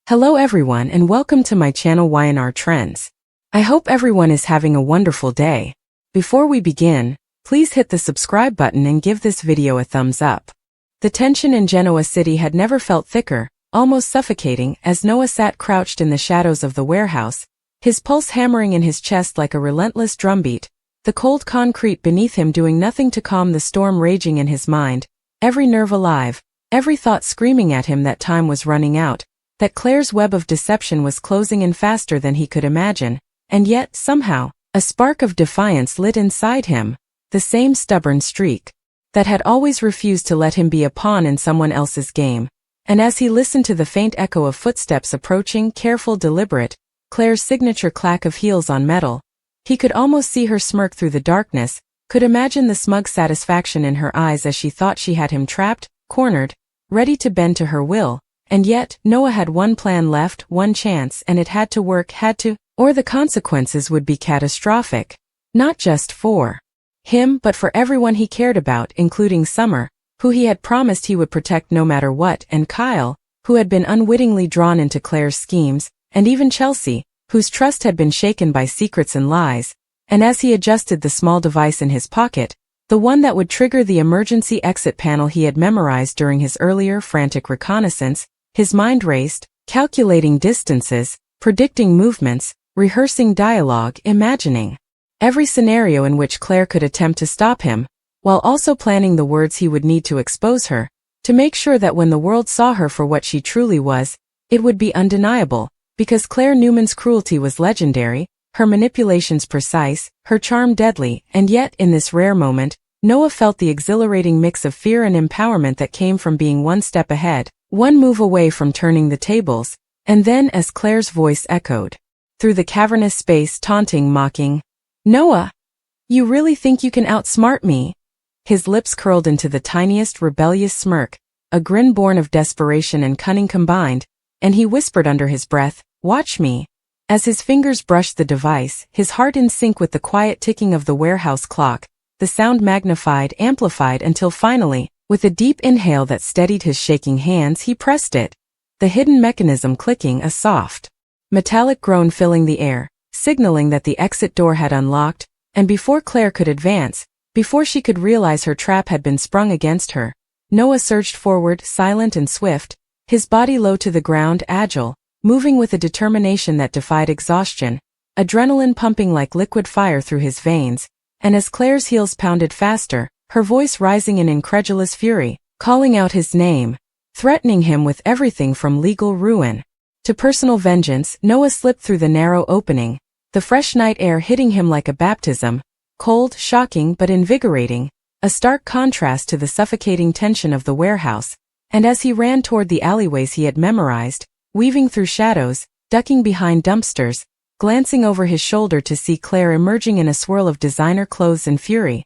Hello everyone and welcome to my channel YNR Trends. I hope everyone is having a wonderful day. Before we begin, please hit the subscribe button and give this video a thumbs up. The tension in Genoa City had never felt thicker, almost suffocating, as Noah sat crouched in the shadows of the warehouse, his pulse hammering in his chest like a relentless drumbeat, the cold concrete beneath him doing nothing to calm the storm raging in his mind, every nerve alive, every thought screaming at him that time was running out, that Claire's web of deception was closing in faster than he could imagine, and yet, somehow, a spark of defiance lit inside him, the same stubborn streak that had always refused to let him be a pawn in someone else's game. And as he listened to the faint echo of footsteps approaching, careful, deliberate, Claire's signature clack of heels on metal, he could almost see her smirk through the darkness, could imagine the smug satisfaction in her eyes as she thought she had him trapped, cornered, ready to bend to her will. And yet, Noah had one plan left, one chance, and it had to work, or the consequences would be catastrophic. Not just for him, but for everyone he cared about, including Summer, who he had promised he would protect no matter what, and Kyle, who had been unwittingly drawn into Claire's schemes, and even Chelsea, whose trust had been shaken by secrets and lies. And as he adjusted the small device in his pocket, the one that would trigger the emergency exit panel he had memorized during his earlier frantic reconnaissance, his mind raced, calculating distances, predicting movements, rehearsing dialogue, imagining every scenario in which Claire could attempt to stop him, while also planning the words he would need to expose her, to make sure that when the world saw her for what she truly was, it would be undeniable, because Claire Newman's cruelty was legendary, her manipulations precise, her charm deadly, and yet, in this rare moment, Noah felt the exhilarating mix of fear and empowerment that came from being one step ahead, one move away from turning the tables, and then as Claire's voice echoed through the cavernous space, taunting, mocking, "Noah, you really think you can outsmart me?" His lips curled into the tiniest rebellious smirk, a grin born of desperation and cunning combined, and he whispered under his breath, "Watch me." As his fingers brushed the device, his heart in sync with the quiet ticking of the warehouse clock, the sound magnified, amplified until finally, with a deep inhale that steadied his shaking hands, he pressed it, the hidden mechanism clicking, a soft, metallic groan filling the air, signaling that the exit door had unlocked, and before Claire could advance, before she could realize her trap had been sprung against her, Noah surged forward, silent and swift, his body low to the ground, agile, moving with a determination that defied exhaustion, adrenaline pumping like liquid fire through his veins, and as Claire's heels pounded faster, her voice rising in incredulous fury, calling out his name, threatening him with everything from legal ruin to personal vengeance, Noah slipped through the narrow opening, the fresh night air hitting him like a baptism, cold, shocking but invigorating, a stark contrast to the suffocating tension of the warehouse, and as he ran toward the alleyways he had memorized, weaving through shadows, ducking behind dumpsters, glancing over his shoulder to see Claire emerging in a swirl of designer clothes and fury,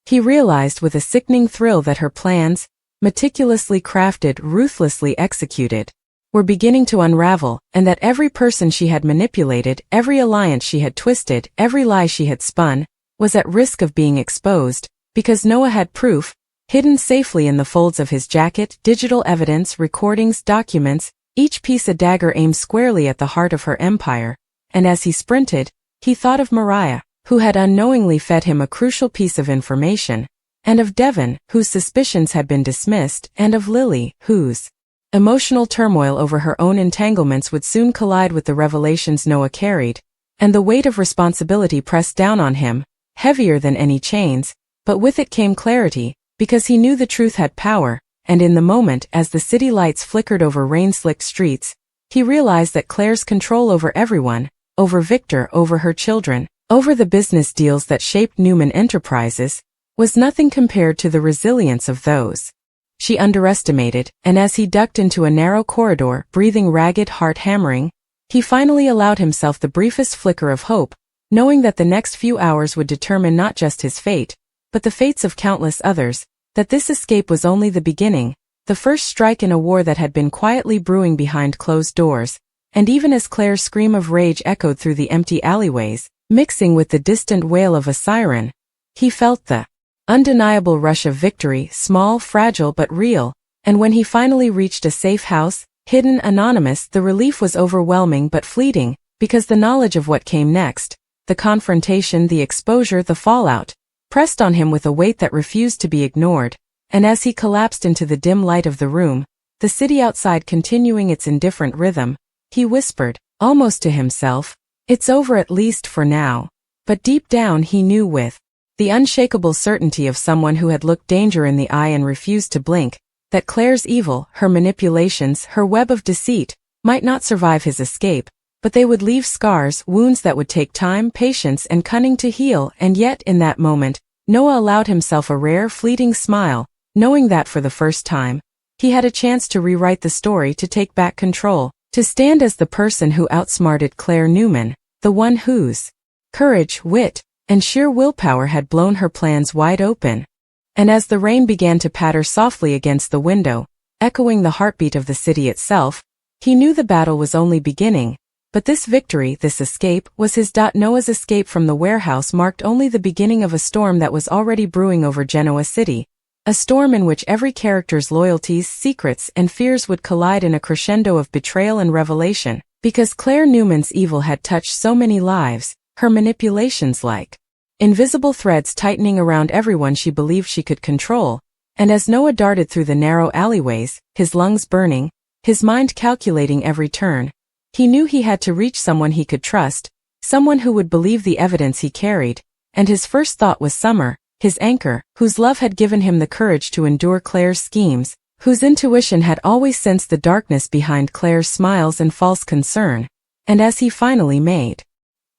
he realized with a sickening thrill that her plans, meticulously crafted, ruthlessly executed, were beginning to unravel, and that every person she had manipulated, every alliance she had twisted, every lie she had spun, was at risk of being exposed, because Noah had proof, hidden safely in the folds of his jacket, digital evidence, recordings, documents, each piece a dagger aimed squarely at the heart of her empire, and as he sprinted, he thought of Mariah, who had unknowingly fed him a crucial piece of information, and of Devon, whose suspicions had been dismissed, and of Lily, whose emotional turmoil over her own entanglements would soon collide with the revelations Noah carried, and the weight of responsibility pressed down on him, heavier than any chains, but with it came clarity, because he knew the truth had power, and in the moment, as the city lights flickered over rain-slicked streets, he realized that Claire's control over everyone, over Victor, over her children, over the business deals that shaped Newman Enterprises, was nothing compared to the resilience of those she underestimated, and as he ducked into a narrow corridor, breathing ragged, heart hammering, he finally allowed himself the briefest flicker of hope, knowing that the next few hours would determine not just his fate, but the fates of countless others, that this escape was only the beginning, the first strike in a war that had been quietly brewing behind closed doors, and even as Claire's scream of rage echoed through the empty alleyways, mixing with the distant wail of a siren, he felt the undeniable rush of victory, small, fragile but real, and when he finally reached a safe house, Hidden, anonymous, the relief was overwhelming but fleeting, because the knowledge of what came next, the confrontation, the exposure, the fallout, pressed on him with a weight that refused to be ignored, and as he collapsed into the dim light of the room, the city outside continuing its indifferent rhythm, he whispered, almost to himself, "It's over at least for now." But deep down he knew with the unshakable certainty of someone who had looked danger in the eye and refused to blink, that Claire's evil, her manipulations, her web of deceit, might not survive his escape, but they would leave scars, wounds that would take time, patience, and cunning to heal. And yet, in that moment, Noah allowed himself a rare, fleeting smile, knowing that for the first time, he had a chance to rewrite the story, to take back control, to stand as the person who outsmarted Claire Newman, the one whose courage, wit, and sheer willpower had blown her plans wide open. And as the rain began to patter softly against the window, echoing the heartbeat of the city itself, he knew the battle was only beginning. But this victory, this escape, was his. Noah's escape from the warehouse marked only the beginning of a storm that was already brewing over Genoa City. A storm in which every character's loyalties, secrets, and fears would collide in a crescendo of betrayal and revelation. Because Claire Newman's evil had touched so many lives, her manipulations like invisible threads tightening around everyone she believed she could control. And as Noah darted through the narrow alleyways, his lungs burning, his mind calculating every turn, he knew he had to reach someone he could trust, someone who would believe the evidence he carried, and his first thought was Summer, his anchor, whose love had given him the courage to endure Claire's schemes, whose intuition had always sensed the darkness behind Claire's smiles and false concern. And as he finally made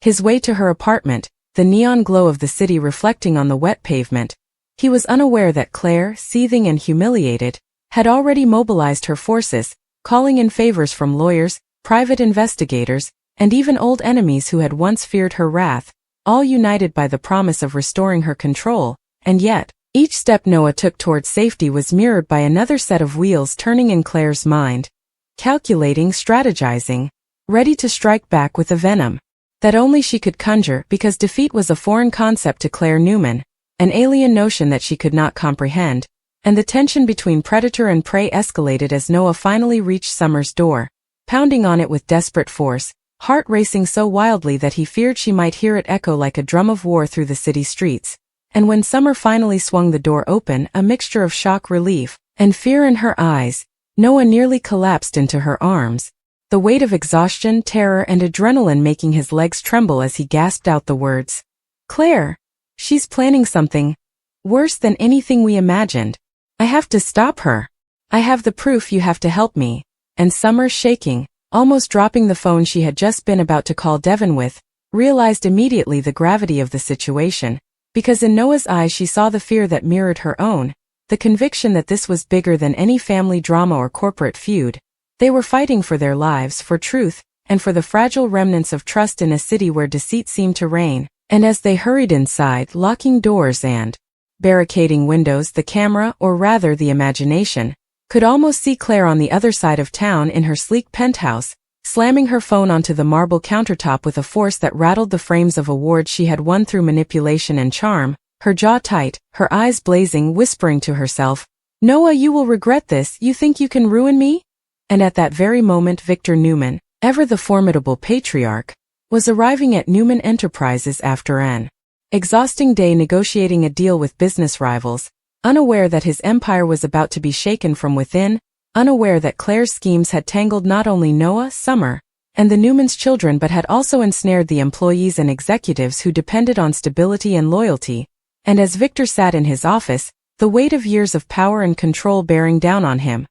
his way to her apartment, the neon glow of the city reflecting on the wet pavement, he was unaware that Claire, seething and humiliated, had already mobilized her forces, calling in favors from lawyers, private investigators, and even old enemies who had once feared her wrath, all united by the promise of restoring her control. And yet, each step Noah took towards safety was mirrored by another set of wheels turning in Claire's mind, calculating, strategizing, ready to strike back with a venom that only she could conjure, because defeat was a foreign concept to Claire Newman, an alien notion that she could not comprehend, and the tension between predator and prey escalated as Noah finally reached Summer's door, pounding on it with desperate force, heart racing so wildly that he feared she might hear it echo like a drum of war through the city streets. And when Summer finally swung the door open, a mixture of shock, relief, and fear in her eyes, Noah nearly collapsed into her arms, the weight of exhaustion, terror, and adrenaline making his legs tremble as he gasped out the words, "Claire! She's planning something worse than anything we imagined. I have to stop her. I have the proof. You have to help me." And Summer, shaking, almost dropping the phone she had just been about to call Devon with, realized immediately the gravity of the situation, because in Noah's eyes she saw the fear that mirrored her own, the conviction that this was bigger than any family drama or corporate feud. They were fighting for their lives, for truth, and for the fragile remnants of trust in a city where deceit seemed to reign. And as they hurried inside, locking doors and barricading windows, the camera, or rather the imagination, could almost see Claire on the other side of town in her sleek penthouse, slamming her phone onto the marble countertop with a force that rattled the frames of awards she had won through manipulation and charm, her jaw tight, her eyes blazing, whispering to herself, "Noah, you will regret this. You think you can ruin me?" And at that very moment Victor Newman, ever the formidable patriarch, was arriving at Newman Enterprises after an exhausting day negotiating a deal with business rivals, unaware that his empire was about to be shaken from within, unaware that Claire's schemes had tangled not only Noah, Summer, and the Newmans' children but had also ensnared the employees and executives who depended on stability and loyalty. And as Victor sat in his office, the weight of years of power and control bearing down on him,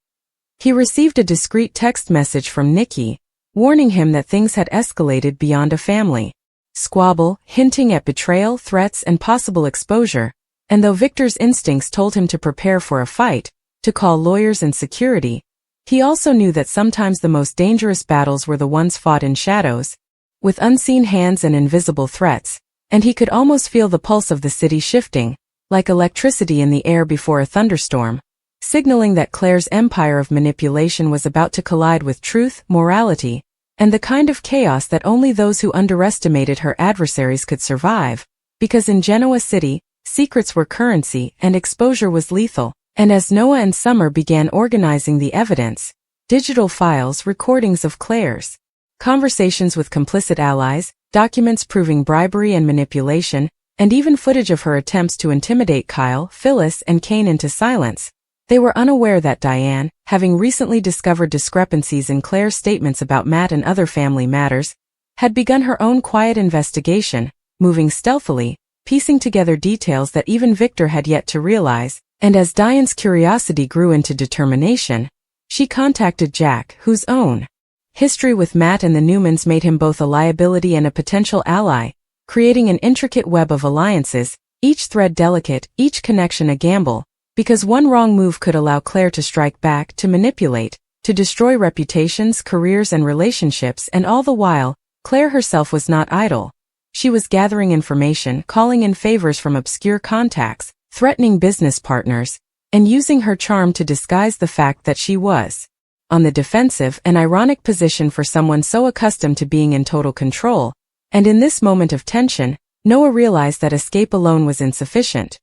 he received a discreet text message from Nikki, warning him that things had escalated beyond a family squabble, hinting at betrayal, threats, and possible exposure. And though Victor's instincts told him to prepare for a fight, to call lawyers and security, he also knew that sometimes the most dangerous battles were the ones fought in shadows, with unseen hands and invisible threats, and he could almost feel the pulse of the city shifting, like electricity in the air before a thunderstorm, signaling that Claire's empire of manipulation was about to collide with truth, morality, and the kind of chaos that only those who underestimated her adversaries could survive, because in Genoa City, secrets were currency and exposure was lethal. And as Noah and Summer began organizing the evidence, digital files, recordings of Claire's conversations with complicit allies, documents proving bribery and manipulation, and even footage of her attempts to intimidate Kyle, Phyllis, and Kane into silence. They were unaware that Diane, having recently discovered discrepancies in Claire's statements about Matt and other family matters, had begun her own quiet investigation, moving stealthily, piecing together details that even Victor had yet to realize, and as Diane's curiosity grew into determination, she contacted Jack, whose own history with Matt and the Newmans made him both a liability and a potential ally, creating an intricate web of alliances, each thread delicate, each connection a gamble, because one wrong move could allow Claire to strike back, to manipulate, to destroy reputations, careers, and relationships, and all the while, Claire herself was not idle. She was gathering information, calling in favors from obscure contacts, threatening business partners, and using her charm to disguise the fact that she was on the defensive, an ironic position for someone so accustomed to being in total control, and in this moment of tension, Noah realized that escape alone was insufficient.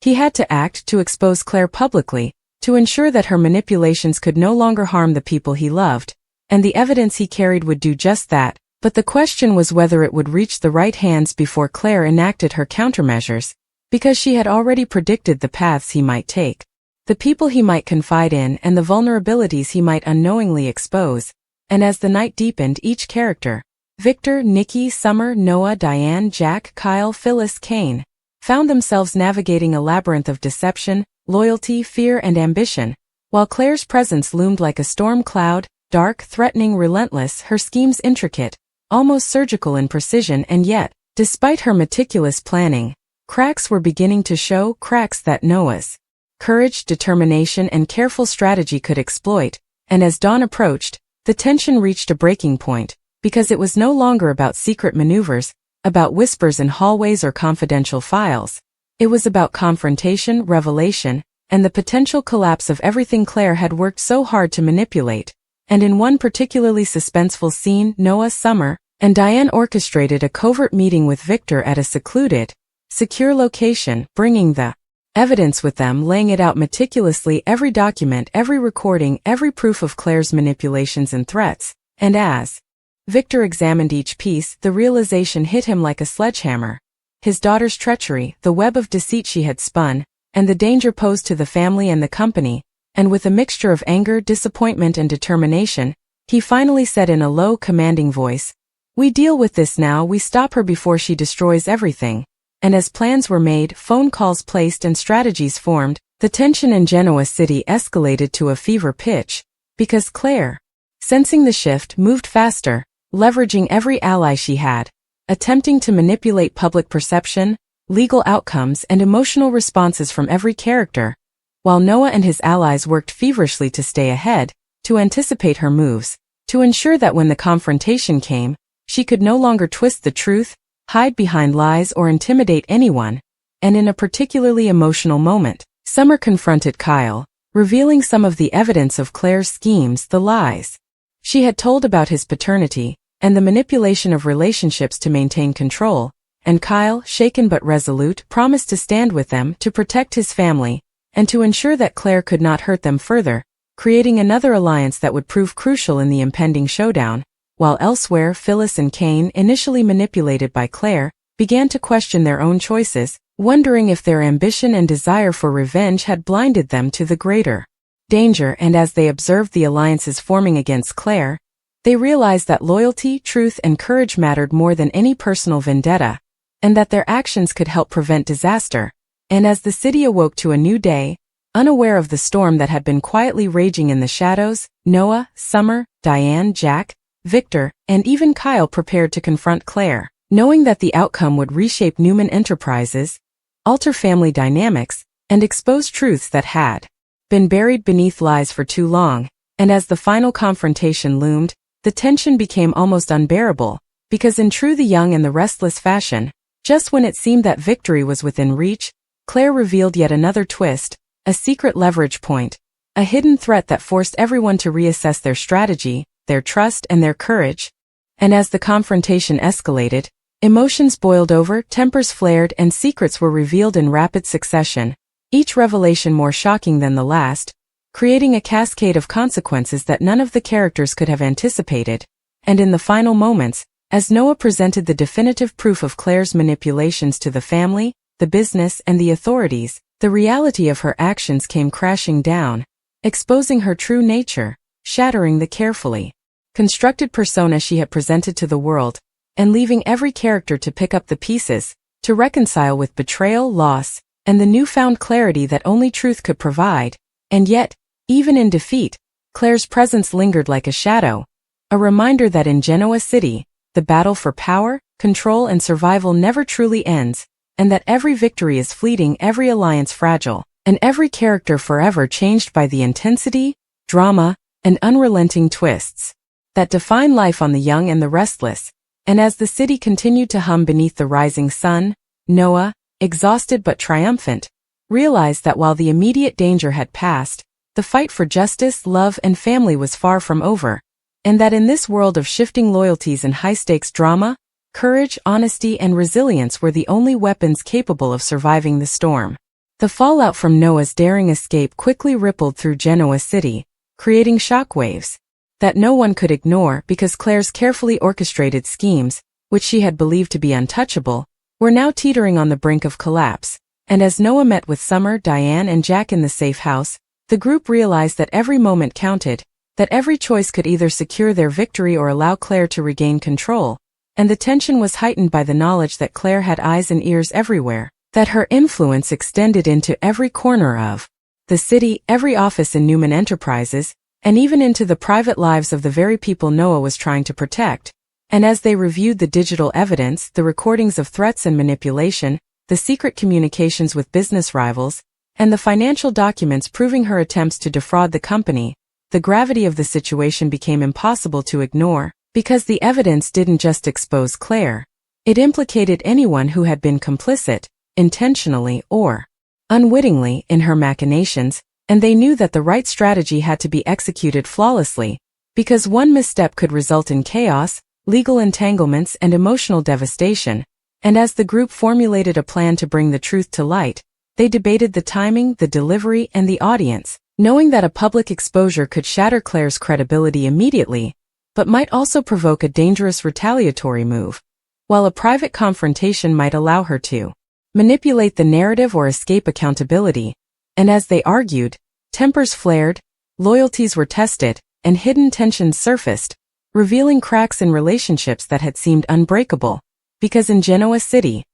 He had to act, to expose Claire publicly, to ensure that her manipulations could no longer harm the people he loved, and the evidence he carried would do just that, but the question was whether it would reach the right hands before Claire enacted her countermeasures, because she had already predicted the paths he might take, the people he might confide in, and the vulnerabilities he might unknowingly expose, and as the night deepened, each character, Victor, Nikki, Summer, Noah, Diane, Jack, Kyle, Phyllis, Kane, found themselves navigating a labyrinth of deception, loyalty, fear, and ambition, while Claire's presence loomed like a storm cloud, dark, threatening, relentless, her schemes intricate, almost surgical in precision, and yet, despite her meticulous planning, cracks were beginning to show, cracks that Noah's courage, determination, and careful strategy could exploit, and as dawn approached, the tension reached a breaking point, because it was no longer about secret maneuvers, about whispers in hallways or confidential files. It was about confrontation, revelation, and the potential collapse of everything Claire had worked so hard to manipulate. And in one particularly suspenseful scene, Noah, Summer, and Diane orchestrated a covert meeting with Victor at a secluded, secure location, bringing the evidence with them, laying it out meticulously, every document, every recording, every proof of Claire's manipulations and threats, and as Victor examined each piece, the realization hit him like a sledgehammer. His daughter's treachery, the web of deceit she had spun, and the danger posed to the family and the company, and with a mixture of anger, disappointment, and determination, he finally said in a low, commanding voice, "We deal with this now, we stop her before she destroys everything." And as plans were made, phone calls placed, and strategies formed, the tension in Genoa City escalated to a fever pitch, because Claire, sensing the shift, moved faster, leveraging every ally she had, attempting to manipulate public perception, legal outcomes, and emotional responses from every character, while Noah and his allies worked feverishly to stay ahead, to anticipate her moves, to ensure that when the confrontation came, she could no longer twist the truth, hide behind lies, or intimidate anyone. And in a particularly emotional moment, Summer confronted Kyle, revealing some of the evidence of Claire's schemes, the lies she had told about his paternity, and the manipulation of relationships to maintain control, and Kyle, shaken but resolute, promised to stand with them, to protect his family, and to ensure that Claire could not hurt them further, creating another alliance that would prove crucial in the impending showdown, while elsewhere Phyllis and Kane, initially manipulated by Claire, began to question their own choices, wondering if their ambition and desire for revenge had blinded them to the greater danger, and as they observed the alliances forming against Claire, they realized that loyalty, truth, and courage mattered more than any personal vendetta, and that their actions could help prevent disaster. And as the city awoke to a new day, unaware of the storm that had been quietly raging in the shadows, Noah, Summer, Diane, Jack, Victor, and even Kyle prepared to confront Claire, knowing that the outcome would reshape Newman Enterprises, alter family dynamics, and expose truths that had been buried beneath lies for too long. And as the final confrontation loomed, the tension became almost unbearable, because in true the young and the restless fashion, just when it seemed that victory was within reach, Claire revealed yet another twist, a secret leverage point, a hidden threat that forced everyone to reassess their strategy, their trust, and their courage. And as the confrontation escalated, emotions boiled over, tempers flared, and secrets were revealed in rapid succession, each revelation more shocking than the last. creating a cascade of consequences that none of the characters could have anticipated. And in the final moments, as Noah presented the definitive proof of Claire's manipulations to the family, the business, and the authorities, the reality of her actions came crashing down, exposing her true nature, shattering the carefully constructed persona she had presented to the world, and leaving every character to pick up the pieces, to reconcile with betrayal, loss, and the newfound clarity that only truth could provide. And yet, even in defeat, Claire's presence lingered like a shadow, a reminder that in Genoa City, the battle for power, control, and survival never truly ends, and that every victory is fleeting, every alliance fragile, and every character forever changed by the intensity, drama, and unrelenting twists that define life on the young and the restless. And as the city continued to hum beneath the rising sun, Noah, exhausted but triumphant, realized that while the immediate danger had passed, the fight for justice, love, and family was far from over, and that in this world of shifting loyalties and high-stakes drama, courage, honesty, and resilience were the only weapons capable of surviving the storm. The fallout from Noah's daring escape quickly rippled through Genoa City, creating shockwaves that no one could ignore because Claire's carefully orchestrated schemes, which she had believed to be untouchable, were now teetering on the brink of collapse. And as Noah met with Summer, Diane, and Jack in the safe house, the group realized that every moment counted, that every choice could either secure their victory or allow Claire to regain control, and the tension was heightened by the knowledge that Claire had eyes and ears everywhere, that her influence extended into every corner of the city, every office in Newman Enterprises, and even into the private lives of the very people Noah was trying to protect. And as they reviewed the digital evidence, the recordings of threats and manipulation, the secret communications with business rivals, and the financial documents proving her attempts to defraud the company, the gravity of the situation became impossible to ignore, because the evidence didn't just expose Claire. It implicated anyone who had been complicit, intentionally or unwittingly, in her machinations, and they knew that the right strategy had to be executed flawlessly, because one misstep could result in chaos, legal entanglements, and emotional devastation. And as the group formulated a plan to bring the truth to light, they debated the timing, the delivery, and the audience, knowing that a public exposure could shatter Claire's credibility immediately, but might also provoke a dangerous retaliatory move, while a private confrontation might allow her to manipulate the narrative or escape accountability. And as they argued, tempers flared, loyalties were tested, and hidden tensions surfaced, revealing cracks in relationships that had seemed unbreakable. Because in Genoa City,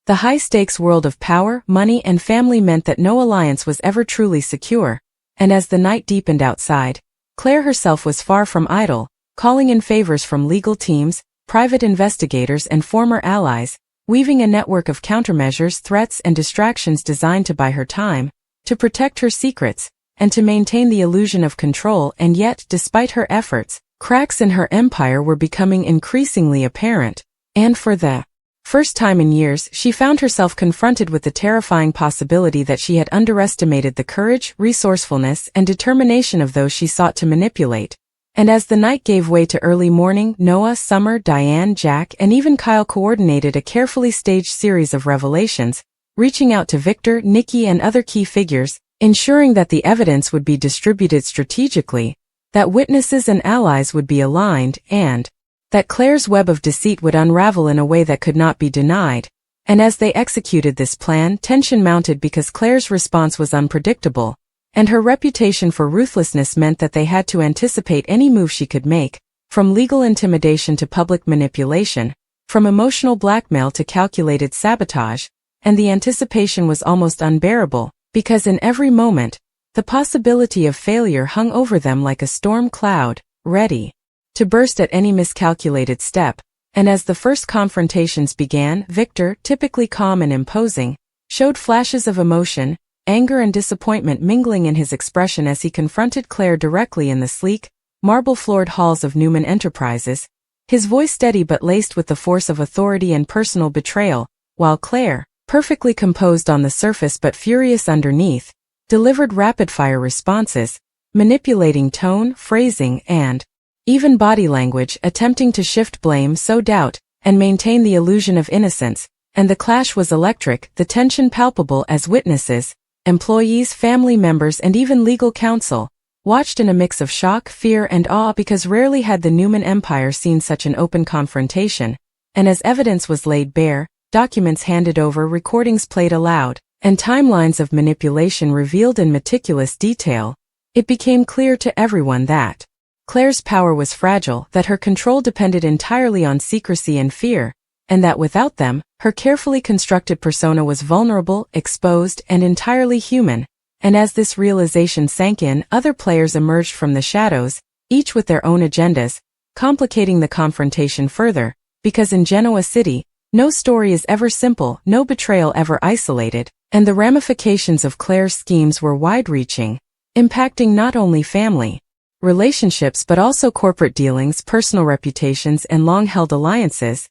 the high-stakes world of power, money, and family meant that no alliance was ever truly secure. And as the night deepened outside, Claire herself was far from idle, calling in favors from legal teams, private investigators, and former allies, weaving a network of countermeasures, threats, and distractions designed to buy her time, to protect her secrets, and to maintain the illusion of control. And yet, despite her efforts, cracks in her empire were becoming increasingly apparent, and for the first time in years, she found herself confronted with the terrifying possibility that she had underestimated the courage, resourcefulness, and determination of those she sought to manipulate. And as the night gave way to early morning, Noah, Summer, Diane, Jack, and even Kyle coordinated a carefully staged series of revelations, reaching out to Victor, Nikki, and other key figures, ensuring that the evidence would be distributed strategically, that witnesses and allies would be aligned, and that Claire's web of deceit would unravel in a way that could not be denied. And as they executed this plan, tension mounted because Claire's response was unpredictable, and her reputation for ruthlessness meant that they had to anticipate any move she could make, from legal intimidation to public manipulation, from emotional blackmail to calculated sabotage. And the anticipation was almost unbearable, because in every moment, the possibility of failure hung over them like a storm cloud, ready to burst at any miscalculated step. And as the first confrontations began, Victor, typically calm and imposing, showed flashes of emotion, anger and disappointment mingling in his expression as he confronted Claire directly in the sleek, marble-floored halls of Newman Enterprises, his voice steady but laced with the force of authority and personal betrayal, while Claire, perfectly composed on the surface but furious underneath, delivered rapid-fire responses, manipulating tone, phrasing, and even body language, attempting to shift blame, sow doubt, and maintain the illusion of innocence. And the clash was electric, the tension palpable as witnesses, employees, family members, and even legal counsel, watched in a mix of shock, fear, and awe because rarely had the Newman Empire seen such an open confrontation, and as evidence was laid bare, documents handed over, recordings played aloud, and timelines of manipulation revealed in meticulous detail, it became clear to everyone that Claire's power was fragile, that her control depended entirely on secrecy and fear, and that without them, her carefully constructed persona was vulnerable, exposed, and entirely human. And as this realization sank in, other players emerged from the shadows, each with their own agendas, complicating the confrontation further, because in Genoa City, no story is ever simple, no betrayal ever isolated, and the ramifications of Claire's schemes were wide-reaching, impacting not only family relationships but also corporate dealings, personal reputations, and long-held alliances.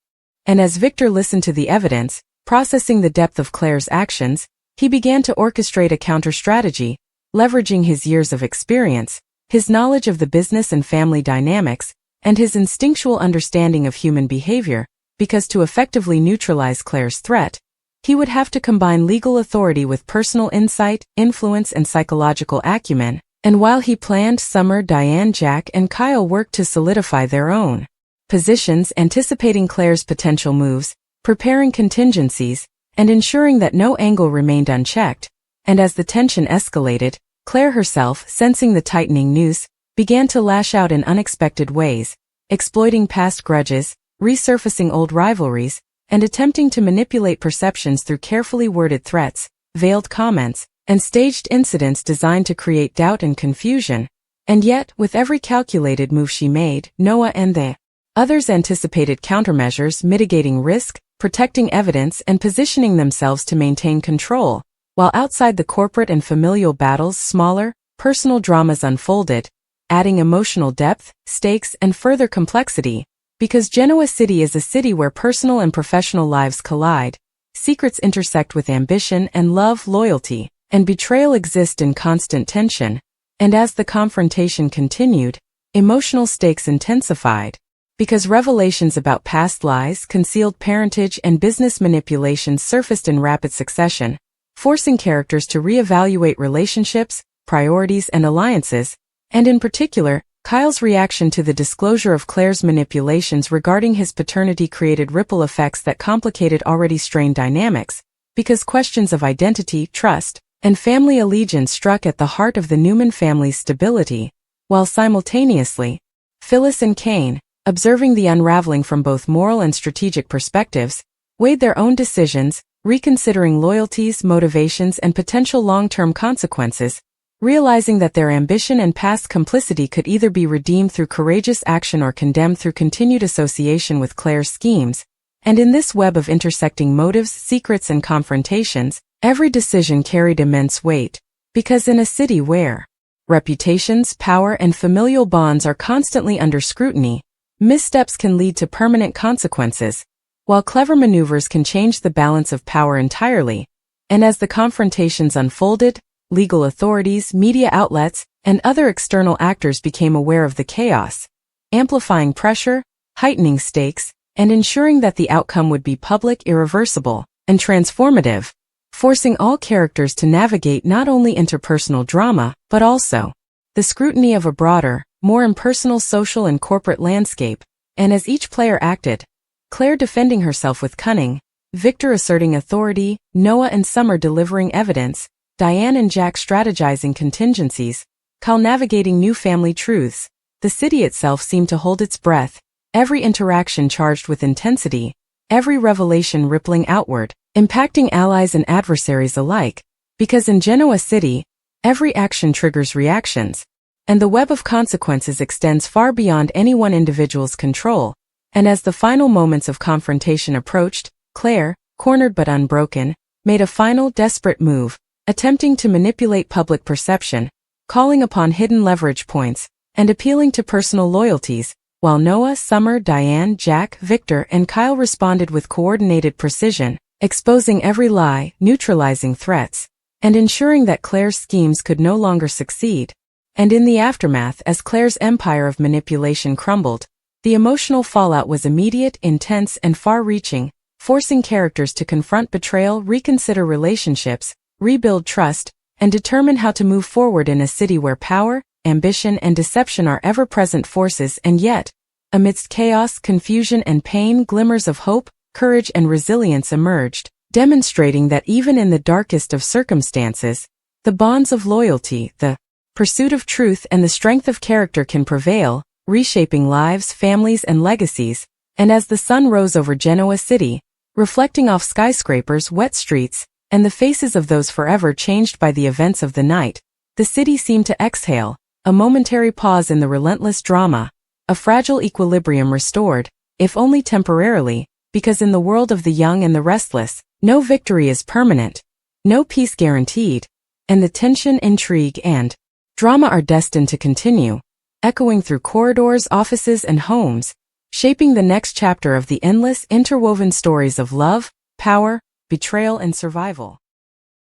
And as Victor listened to the evidence, processing the depth of Claire's actions, he began to orchestrate a counter-strategy, leveraging his years of experience, his knowledge of the business and family dynamics, and his instinctual understanding of human behavior, because to effectively neutralize Claire's threat, he would have to combine legal authority with personal insight, influence, and psychological acumen. And while he planned, Summer, Diane, Jack, and Kyle worked to solidify their own positions, anticipating Claire's potential moves, preparing contingencies, and ensuring that no angle remained unchecked. And as the tension escalated, Claire herself, sensing the tightening noose, began to lash out in unexpected ways, exploiting past grudges, resurfacing old rivalries, and attempting to manipulate perceptions through carefully worded threats, veiled comments, and staged incidents designed to create doubt and confusion. And yet, with every calculated move she made, Noah and the others anticipated countermeasures, mitigating risk, protecting evidence, and positioning themselves to maintain control, while outside the corporate and familial battles, smaller, personal dramas unfolded, adding emotional depth, stakes, and further complexity. Because Genoa City is a city where personal and professional lives collide, secrets intersect with ambition, and love, loyalty, and betrayal exist in constant tension. And as the confrontation continued, emotional stakes intensified, because revelations about past lies, concealed parentage, and business manipulations surfaced in rapid succession, forcing characters to reevaluate relationships, priorities, and alliances. And in particular, Kyle's reaction to the disclosure of Claire's manipulations regarding his paternity created ripple effects that complicated already strained dynamics, because questions of identity, trust, and family allegiance struck at the heart of the Newman family's stability, while simultaneously, Phyllis and Kane, observing the unraveling from both moral and strategic perspectives, weighed their own decisions, reconsidering loyalties, motivations, and potential long-term consequences, realizing that their ambition and past complicity could either be redeemed through courageous action or condemned through continued association with Claire's schemes. And in this web of intersecting motives, secrets, and confrontations, every decision carried immense weight, because in a city where reputations, power, and familial bonds are constantly under scrutiny, missteps can lead to permanent consequences, while clever maneuvers can change the balance of power entirely. And as the confrontations unfolded, legal authorities, media outlets, and other external actors became aware of the chaos, amplifying pressure, heightening stakes, and ensuring that the outcome would be public, irreversible, and transformative, forcing all characters to navigate not only interpersonal drama, but also the scrutiny of a broader, more impersonal social and corporate landscape. And as each player acted, Claire defending herself with cunning, Victor asserting authority, Noah and Summer delivering evidence, Diane and Jack strategizing contingencies, Kyle navigating new family truths, the city itself seemed to hold its breath, every interaction charged with intensity, every revelation rippling outward, impacting allies and adversaries alike, because in Genoa City, every action triggers reactions, and the web of consequences extends far beyond any one individual's control. And as the final moments of confrontation approached, Claire, cornered but unbroken, made a final desperate move, attempting to manipulate public perception, calling upon hidden leverage points, and appealing to personal loyalties, while Noah, Summer, Diane, Jack, Victor, and Kyle responded with coordinated precision, exposing every lie, neutralizing threats, and ensuring that Claire's schemes could no longer succeed. And in the aftermath, as Claire's empire of manipulation crumbled, the emotional fallout was immediate, intense, and far-reaching, forcing characters to confront betrayal, reconsider relationships, rebuild trust, and determine how to move forward in a city where power, ambition, and deception are ever-present forces, and yet, amidst chaos, confusion, and pain, glimmers of hope, courage, and resilience emerged, demonstrating that even in the darkest of circumstances, the bonds of loyalty, the pursuit of truth, and the strength of character can prevail, reshaping lives, families, and legacies. And as the sun rose over Genoa city, reflecting off skyscrapers, wet streets, and the faces of those forever changed by the events of the night, the city seemed to exhale, a momentary pause in the relentless drama, a fragile equilibrium restored, if only temporarily, because in the world of the young and the restless, no victory is permanent, no peace guaranteed, and the tension, intrigue, and drama are destined to continue, echoing through corridors, offices, and homes, shaping the next chapter of the endless, interwoven stories of love, power, betrayal, and survival.